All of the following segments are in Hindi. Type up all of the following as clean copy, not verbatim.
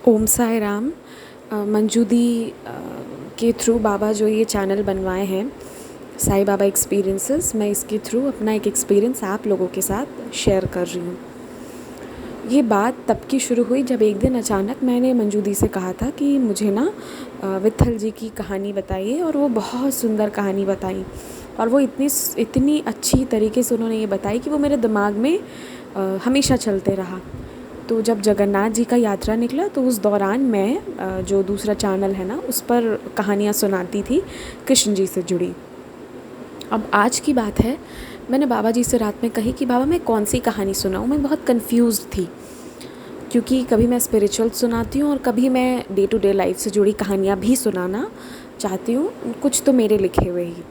ओम साई राम। मंजू दी के थ्रू बाबा जो ये चैनल बनवाए हैं, साईं बाबा एक्सपीरियंसेस, मैं इसके थ्रू अपना एक एक्सपीरियंस आप लोगों के साथ शेयर कर रही हूँ। ये बात तब की शुरू हुई जब एक दिन अचानक मैंने मंजू दी से कहा था कि मुझे ना विट्ठल जी की कहानी बताइए, और वो बहुत सुंदर कहानी बताई, और वो इतनी अच्छी तरीके से उन्होंने ये बताई कि वो मेरे दिमाग में हमेशा चलते रहा। तो जब जगन्नाथ जी का यात्रा निकला तो उस दौरान मैं जो दूसरा चैनल है ना, उस पर कहानियाँ सुनाती थी कृष्ण जी से जुड़ी। अब आज की बात है, मैंने बाबा जी से रात में कही कि बाबा मैं कौन सी कहानी सुनाऊँ। मैं बहुत कंफ्यूज्ड थी, क्योंकि कभी मैं स्पिरिचुअल सुनाती हूँ और कभी मैं डे टू डे लाइफ से जुड़ी कहानियाँ भी सुनाना चाहती हूँ, कुछ तो मेरे लिखे हुए ही।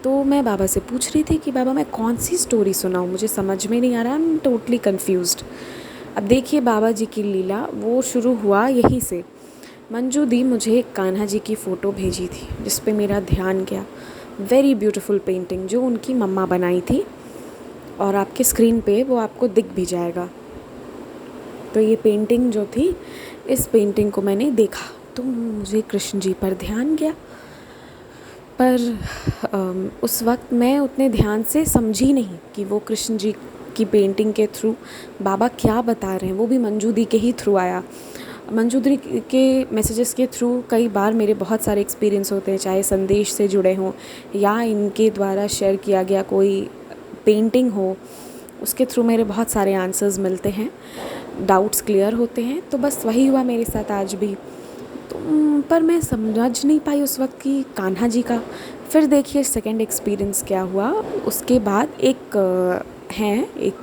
तो मैं बाबा से पूछ रही थी कि बाबा मैं कौन सी स्टोरी सुनाऊँ, मुझे समझ में नहीं आ रहा, आई एम टोटली कन्फ्यूज्ड। अब देखिए बाबा जी की लीला, वो शुरू हुआ यहीं से। मंजू दी मुझे एक कान्हा जी की फ़ोटो भेजी थी जिस पे मेरा ध्यान गया। वेरी ब्यूटीफुल पेंटिंग जो उनकी मम्मा बनाई थी, और आपके स्क्रीन पे वो आपको दिख भी जाएगा। तो ये पेंटिंग जो थी, इस पेंटिंग को मैंने देखा तो मुझे कृष्ण जी पर ध्यान गया। पर उस वक्त मैं उतने ध्यान से समझी नहीं कि वो कृष्ण जी की पेंटिंग के थ्रू बाबा क्या बता रहे हैं। वो भी मंजू दी के ही थ्रू आया। मंजू दी के मैसेजेस के थ्रू कई बार मेरे बहुत सारे एक्सपीरियंस होते हैं, चाहे संदेश से जुड़े हों या इनके द्वारा शेयर किया गया कोई पेंटिंग हो, उसके थ्रू मेरे बहुत सारे आंसर्स मिलते हैं, डाउट्स क्लियर होते हैं। तो बस वही हुआ मेरे साथ आज भी। तो पर मैं समझ नहीं पाई उस वक्त कि कान्हा जी का। फिर देखिए सेकंड एक्सपीरियंस क्या हुआ। उसके बाद एक हैं एक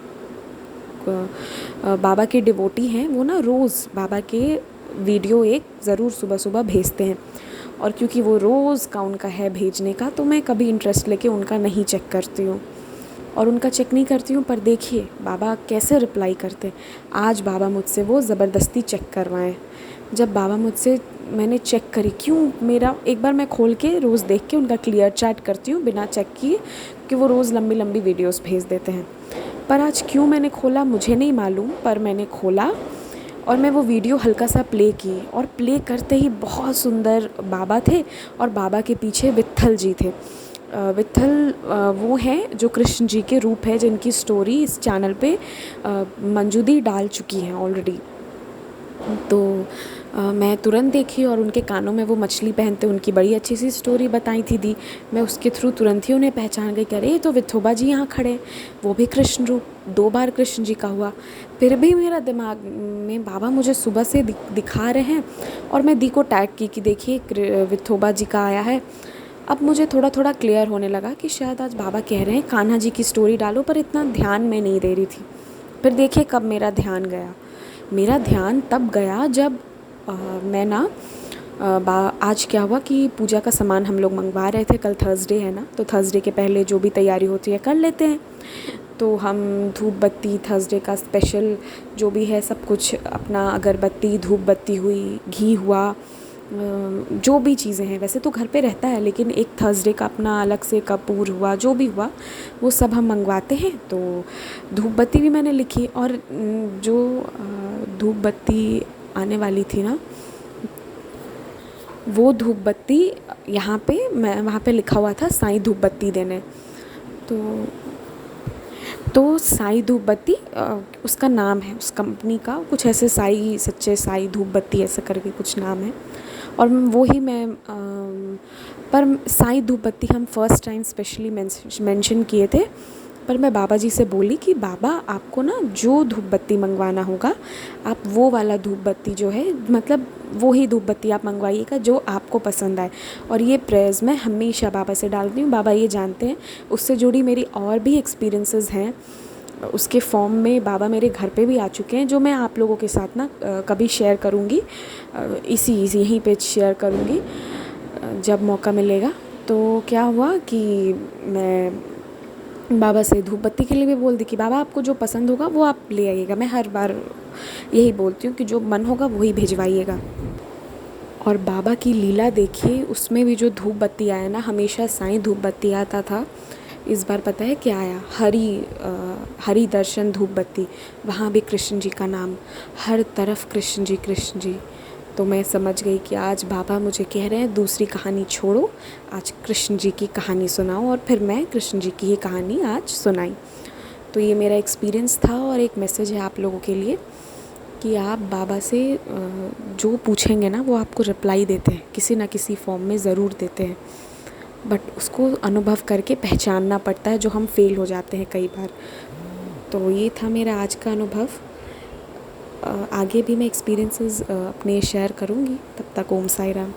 बाबा के डिवोटी हैं, वो ना रोज़ बाबा के वीडियो एक ज़रूर सुबह सुबह भेजते हैं, और क्योंकि वो रोज़ का उनका है भेजने का, तो मैं कभी इंटरेस्ट लेके उनका नहीं चेक करती हूँ और उनका चेक नहीं करती हूँ। पर देखिए बाबा कैसे रिप्लाई करते हैं। आज बाबा मुझसे वो ज़बरदस्ती चेक करवाएं। जब बाबा मुझसे, मैंने चेक करी, क्यों मेरा एक बार मैं खोल के रोज़ देख के उनका क्लियर चैट करती हूँ बिना चेक किए, कि वो रोज़ लंबी लंबी वीडियोस भेज देते हैं। पर आज क्यों मैंने खोला मुझे नहीं मालूम, पर मैंने खोला और मैं वो वीडियो हल्का सा प्ले की, और प्ले करते ही बहुत सुंदर बाबा थे, और बाबा के पीछे विट्ठल जी थे। विट्ठल वो हैं जो कृष्ण जी के रूप है, जिनकी स्टोरी इस चैनल पे मंजू दी डाल चुकी हैं ऑलरेडी। तो मैं तुरंत देखी, और उनके कानों में वो मछली पहनते उनकी बड़ी अच्छी सी स्टोरी बताई थी दी। मैं उसके थ्रू तुरंत ही उन्हें पहचान गई कि अरे ये तो विठोबा जी यहाँ खड़े, वो भी कृष्ण रूप। 2 बार कृष्ण जी का हुआ। फिर भी मेरा दिमाग में बाबा मुझे सुबह से दिखा रहे हैं, और मैं दी को टैग की कि देखिए विठोबा जी का आया है। अब मुझे थोड़ा थोड़ा क्लियर होने लगा कि शायद आज बाबा कह रहे हैं कान्हा जी की स्टोरी डालो, पर इतना ध्यान मैं नहीं दे रही थी। फिर देखिए कब मेरा ध्यान गया। मेरा ध्यान तब गया जब मैं ना आज क्या हुआ कि पूजा का सामान हम लोग मंगवा रहे थे। कल थर्सडे है ना, तो थर्सडे के पहले जो भी तैयारी होती है कर लेते हैं। तो हम धूप बत्ती, थर्सडे का स्पेशल जो भी है सब कुछ अपना, अगरबत्ती, धूप बत्ती हुई, घी हुआ, जो भी चीज़ें हैं, वैसे तो घर पे रहता है, लेकिन एक थर्सडे का अपना अलग से कपूर हुआ, जो भी हुआ वो सब हम मंगवाते हैं। तो धूप बत्ती भी मैंने लिखी, और जो धूप बत्ती आने वाली थी ना, वो धूप बत्ती यहाँ पे मैं वहाँ पे लिखा हुआ था साईं धूप बत्ती देने। तो साईं धूप बत्ती उसका नाम है, उस कंपनी का कुछ ऐसे, साई सच्चे साई धूप बत्ती ऐसे करके कुछ नाम है। और वो ही मैं पर साईं धूप बत्ती हम फर्स्ट टाइम स्पेशली मेंशन किए थे। पर मैं बाबा जी से बोली कि बाबा आपको ना जो धूप बत्ती मंगवाना होगा, आप वो वाला धूप बत्ती जो है, मतलब वो ही धूप बत्ती आप मंगवाइएगा जो आपको पसंद आए। और ये प्रेयर्स मैं हमेशा बाबा से डालती हूँ, बाबा ये जानते हैं। उससे जुड़ी मेरी और भी एक्सपीरियंसेस हैं, उसके फॉर्म में बाबा मेरे घर पे भी आ चुके हैं, जो मैं आप लोगों के साथ ना कभी शेयर करूँगी, इसी यहीं पे शेयर करूँगी जब मौका मिलेगा। तो क्या हुआ कि मैं बाबा से धूप बत्ती के लिए भी बोल दी कि बाबा आपको जो पसंद होगा वो आप ले आइएगा। मैं हर बार यही बोलती हूँ कि जो मन होगा वही भिजवाइएगा। और बाबा की लीला देखिए, उसमें भी जो धूप बत्ती आया ना, हमेशा साईं धूप बत्ती आता था। इस बार पता है क्या आया, हरि दर्शन धूप बत्ती, वहाँ भी कृष्ण जी का नाम, हर तरफ कृष्ण जी कृष्ण जी। तो मैं समझ गई कि आज बाबा मुझे कह रहे हैं दूसरी कहानी छोड़ो, आज कृष्ण जी की कहानी सुनाओ, और फिर मैं कृष्ण जी की ही कहानी आज सुनाई। तो ये मेरा एक्सपीरियंस था और एक मैसेज है आप लोगों के लिए कि आप बाबा से जो पूछेंगे ना वो आपको रिप्लाई देते हैं, किसी ना किसी फॉर्म में ज़रूर देते हैं, बट उसको अनुभव करके पहचानना पड़ता है, जो हम फेल हो जाते हैं कई बार। तो ये था मेरा आज का अनुभव। आगे भी मैं एक्सपीरियंसेस अपने शेयर करूँगी। तब तक ओम साई राम।